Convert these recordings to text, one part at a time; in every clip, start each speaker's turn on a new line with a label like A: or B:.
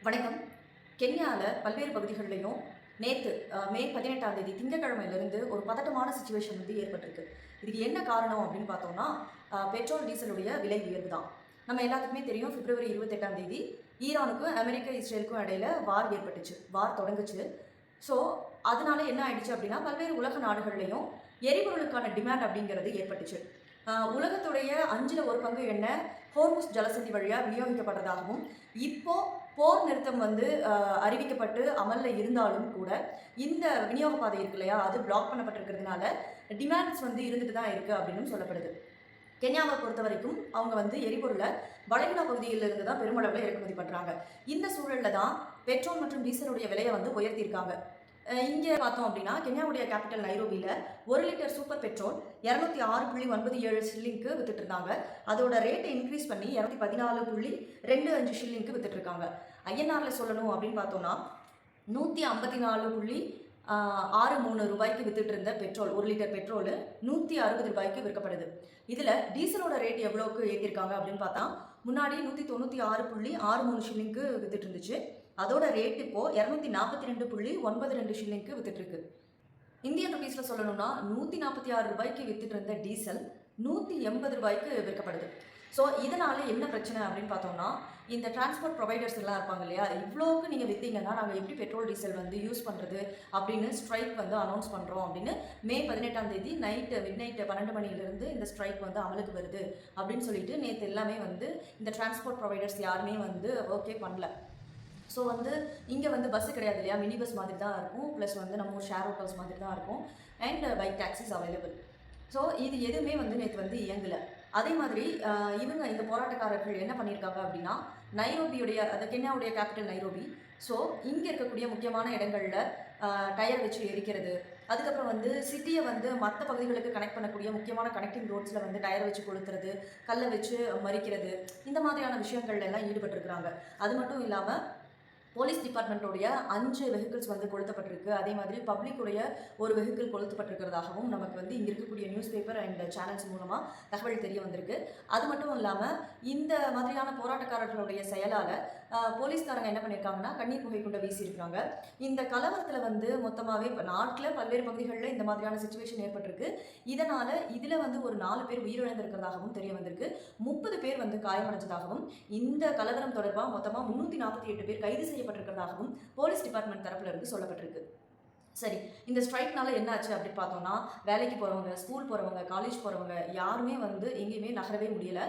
A: வணக்கம். கென்யாவில் பல்வேறு பகுதிகளிலையும் நேற்று மே 18ஆம் தேதி திங்கட்கிழமையிலிருந்து ஒரு பதட்டமான சுச்சுவேஷன் வந்து ஏற்பட்டிருக்கு. இதுக்கு என்ன காரணம் அப்படின்னு பார்த்தோம்னா, பெட்ரோல் டீசலுடைய விலை உயர்வு தான். நம்ம எல்லாத்துக்குமே தெரியும், பிப்ரவரி 28ஆம் தேதி ஈரானுக்கும் அமெரிக்கா இஸ்ரேலுக்கும் இடையில வார் ஏற்பட்டுச்சு, வார் தொடங்குச்சு. ஸோ அதனால என்ன ஆயிடுச்சு அப்படின்னா, பல்வேறு உலக நாடுகள்லையும் எரிபொருளுக்கான டிமாண்ட் அப்படிங்கிறது ஏற்பட்டுச்சு. உலகத்துடைய 5ல் 1 பங்கு எண்ணெய் ஹோர்முஸ் ஜலசந்தி வழியாக விநியோகிக்கப்படுறதாகவும், இப்போ போர் நிறுத்தம் வந்து அறிவிக்கப்பட்டு அமலில் இருந்தாலும் கூட இந்த விநியோக பாதை இருக்கு இல்லையா, அது பிளாக் பண்ணப்பட்டிருக்கிறதுனால டிமாண்ட்ஸ் வந்து இருந்துட்டு தான் இருக்குது அப்படின்னு சொல்லப்படுது. கென்யாவை பொறுத்த வரைக்கும் அவங்க வந்து எரிபொருளை வளைகுடா பகுதியிலிருந்து தான் பெருமளவில் இறக்குமதி பண்ணுறாங்க. இந்த சூழலில் தான் பெட்ரோல் மற்றும் டீசலுடைய விலையை வந்து உயர்த்தியிருக்காங்க. இங்கே பார்த்தோம் அப்படின்னா, கென்யாவுடைய கேபிட்டல் நைரோபியில் 1 லிட்டர் சூப்பர் பெட்ரோல் 206.97 ஷில்லிங்க்கு வித்துட்டு இருந்தாங்க. அதோட ரேட்டை இன்க்ரீஸ் பண்ணி 214.25 ஷில்லிங்க்கு வித்துட்டு இருக்காங்க. ஐஎன்ஆரில் சொல்லணும் அப்படின்னு பார்த்தோம்னா 154.63 ரூபாய்க்கு வித்துட்டு இருந்த பெட்ரோல், 1 லிட்டர் பெட்ரோல் 160 ரூபாய்க்கு விற்கப்படுது. இதில் டீசலோட ரேட் எவ்வளோக்கு ஏற்றிருக்காங்க அப்படின்னு பார்த்தா, முன்னாடி 196.63 ஷில்லிங்க்கு வித்துட்டு இருந்துச்சு. அதோட ரேட் இப்போ 242.92 ஷில்லிங்க்கு வித்துட்டு இருக்கு. இந்தியன் ருபீஸில் சொல்லணும்னா 146 ரூபாய்க்கு வித்துட்டு இருந்த டீசல் 180 ரூபாய்க்கு விற்கப்படுது. ஸோ இதனால என்ன பிரச்சனை அப்படின்னு பார்த்தோம்னா, இந்த டிரான்ஸ்போர்ட் ப்ரொவைடர்ஸ் எல்லாம் இருப்பாங்க இல்லையா, இவ்வளோக்கு நீங்கள் விற்றீங்கன்னா நாங்கள் எப்படி பெட்ரோல் டீசல் வந்து யூஸ் பண்ணுறது அப்படின்னு ஸ்ட்ரைக் வந்து அனௌன்ஸ் பண்ணுறோம் அப்படின்னு மே 18ஆம் தேதி மிட் நைட்டு 12 மணிலேருந்து இந்த ஸ்ட்ரைக் வந்து அமலுக்கு வருது அப்படின்னு சொல்லிட்டு நேற்று எல்லாமே வந்து இந்த டிரான்ஸ்போர்ட் ப்ரொவைடர்ஸ் யாருமே வந்து ஓகே பண்ணல. ஸோ வந்து இங்கே வந்து பஸ்ஸு கிடையாது இல்லையா, மினி பஸ் மாதிரி தான் இருக்கும், ப்ளஸ் வந்து நம்ம ஷேர் ஹோட்டல்ஸ் மாதிரி தான் இருக்கும், and bike taxis available. So இது எதுவுமே வந்து நேற்று வந்து இயங்கலை. அதே மாதிரி இவங்க இந்த போராட்டக்காரர்கள் என்ன பண்ணியிருக்காங்க அப்படின்னா, நைரோபியுடைய கென்யாவுடைய கேபிட்டல் நைரோபி, ஸோ இங்கே இருக்கக்கூடிய முக்கியமான இடங்களில் டயர் வச்சு எரிக்கிறது, அதுக்கப்புறம் வந்து சிட்டியை வந்து மற்ற பகுதிகளுக்கு கனெக்ட் பண்ணக்கூடிய முக்கியமான கனெக்டிங் ரோட்ஸில் வந்து டயர் வச்சு கொளுத்துறது, கல்லை வச்சு மறிக்கிறது, இந்த மாதிரியான விஷயங்கள்ல எல்லாம் ஈடுபட்டிருக்கிறாங்க. அது மட்டும் இல்லாமல் போலீஸ் டிபார்ட்மெண்ட்டோடைய 5 வெஹிக்கிள்ஸ் வந்து கொளுத்தப்பட்டிருக்கு. அதே மாதிரி பப்ளிக்குடைய ஒரு வெஹிக்கிள் கொளுத்தப்பட்டிருக்கிறதாகவும் நமக்கு வந்து இங்கே இருக்கக்கூடிய நியூஸ் பேப்பர் அண்ட் சேனல்ஸ் மூலமாக தகவல் தெரிய வந்திருக்கு. அது மட்டும் இல்லாமல் இந்த மாதிரியான போராட்டக்காரர்களுடைய செயலால் போலீஸ்காரங்க என்ன பண்ணியிருக்காங்கன்னா, கண்ணீர் புகை கொண்டு வீசியிருக்காங்க. இந்த கலவரத்தில் வந்து மொத்தமாகவே இப்போ நாட்டில் பல்வேறு பகுதிகளில் இந்த மாதிரியான சுச்சுவேஷன் ஏற்பட்டிருக்கு. இதனால் இதில் வந்து ஒரு 4 பேர் உயிரிழந்திருக்கிறதாகவும் தெரிய வந்திருக்கு. 30 பேர் வந்து காயமடைஞ்சதாகவும், இந்த கலவரம் தொடர்பாக மொத்தமாக 348 பேர் கைது செய்யப்பட்டிருக்கிறதாகவும் போலீஸ் டிபார்ட்மெண்ட் தரப்புல இருந்து சொல்லப்பட்டிருக்கு. சரி, இந்த ஸ்ட்ரைக்னால என்ன ஆச்சு அப்படின்னு பார்த்தோம்னா, வேலைக்கு போகிறவங்க, ஸ்கூல் போகிறவங்க, காலேஜ் போகிறவங்க யாருமே வந்து எங்கேயுமே நகரவே முடியலை.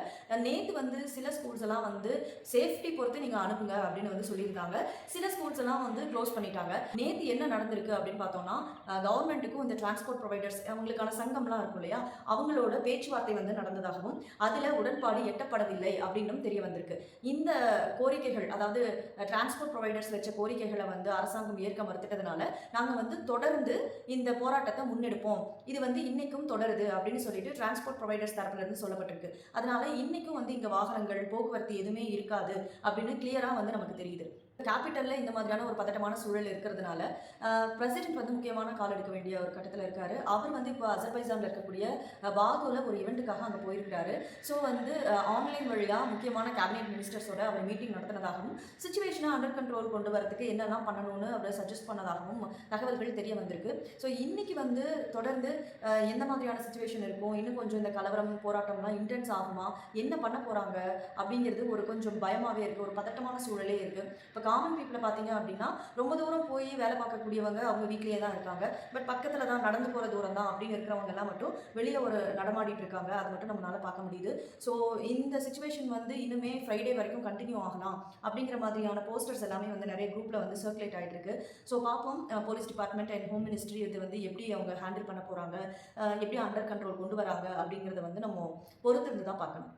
A: நேற்று வந்து சில ஸ்கூல்ஸ் எல்லாம் வந்து சேஃப்டி பொறுத்து நீங்கள் அனுப்புங்க அப்படின்னு வந்து சொல்லியிருந்தாங்க. சில ஸ்கூல்ஸ் எல்லாம் வந்து க்ளோஸ் பண்ணிட்டாங்க. நேற்று என்ன நடந்திருக்கு அப்படின்னு பார்த்தோம்னா, கவர்மெண்ட்டுக்கும் இந்த டிரான்ஸ்போர்ட் ப்ரொவைடர்ஸ் அவங்களுக்கான சங்கம்லாம் இருக்கும் இல்லையா, அவங்களோட பேச்சுவார்த்தை வந்து நடந்ததாகவும் அதில் உடன்பாடு எட்டப்படவில்லை அப்படின்னும் தெரிய வந்திருக்கு. இந்த கோரிக்கைகள், அதாவது டிரான்ஸ்போர்ட் ப்ரொவைடர்ஸ் வச்ச கோரிக்கைகளை வந்து அரசாங்கம் ஏற்க மறுத்துட்டதுனால நாங்கள் வந்து தொடர்ந்து இந்த போராட்டத்தை முன்னெடுப்போம், இது வந்து இன்னைக்கும் தொடருது அப்படின்னு சொல்லிட்டு டிரான்ஸ்போர்ட் ப்ரொவைடர்ஸ் தரப்புல இருந்து சொல்லப்பட்டிருக்கு. அதனால இன்னைக்கும் வந்து இங்க வாகனங்கள், போக்குவரத்து எதுவுமே இருக்காது அப்படின்னு கிளியரா வந்து நமக்கு தெரியுது. கேபிட்டலில் இந்த மாதிரியான ஒரு பதட்டமான சூழல் இருக்கிறதுனால பிரசிடென்ட் வந்து முக்கியமான கால் எடுக்க வேண்டிய ஒரு கட்டத்தில் இருக்காரு. அவர் வந்து இப்போ அசர்பைஜானில் இருக்கக்கூடிய பாகுல ஒரு ஈவெண்ட்டுக்காக அங்கே போயிருக்கிறாரு. ஸோ வந்து ஆன்லைன் வழியாக முக்கியமான கேபினெட் மினிஸ்டர்ஸோட அவர் மீட்டிங் நடத்தினதாகவும், சுச்சுவேஷனை அண்டர் கண்ட்ரோல் கொண்டு வரதுக்கு என்னெல்லாம் பண்ணணும்னு அவர் சஜஸ்ட் பண்ணதாகவும் தகவல்கள் தெரிய வந்திருக்கு. ஸோ இன்னைக்கு வந்து தொடர்ந்து எந்த மாதிரியான சுச்சுவேஷன் இருக்கும், இன்னும் கொஞ்சம் இந்த கலவரம் போராட்டம்லாம் இன்டென்ஸ் ஆகுமா, என்ன பண்ண போகிறாங்க அப்படிங்கிறது ஒரு கொஞ்சம் பயமாகவே இருக்குது, ஒரு பதட்டமான சூழலே இருக்குது. இப்போ காமன் பீப்புளை பார்த்தீங்க அப்படின்னா, ரொம்ப தூரம் போய் வேலை பார்க்கக்கூடியவங்க அவங்க வீட்லேயே தான் இருக்காங்க. பட் பக்கத்தில் தான், நடந்து போகிற தூரம் தான் அப்படின்னு இருக்கிறவங்க எல்லாம் மட்டும் வெளியே ஒரு நடமாடிட்டு இருக்காங்க. அது மட்டும் நம்மளால பார்க்க முடியுது. ஸோ இந்த சுச்சுவேஷன் வந்து இன்னுமே ஃப்ரைடே வரைக்கும் கண்டினியூ ஆகலாம் அப்படிங்கிற மாதிரியான போஸ்டர்ஸ் எல்லாமே வந்து நிறைய குரூப்பில் வந்து சர்க்குலேட் ஆகிட்டு இருக்கு. ஸோ பார்ப்போம், police department and home ministry இது வந்து எப்படி அவங்க ஹேண்டில் பண்ண போகிறாங்க, எப்படி அண்டர் கண்ட்ரோல் கொண்டு வராங்க அப்படிங்கிறத வந்து நம்ம பொறுத்திருந்து தான் பார்க்கணும்.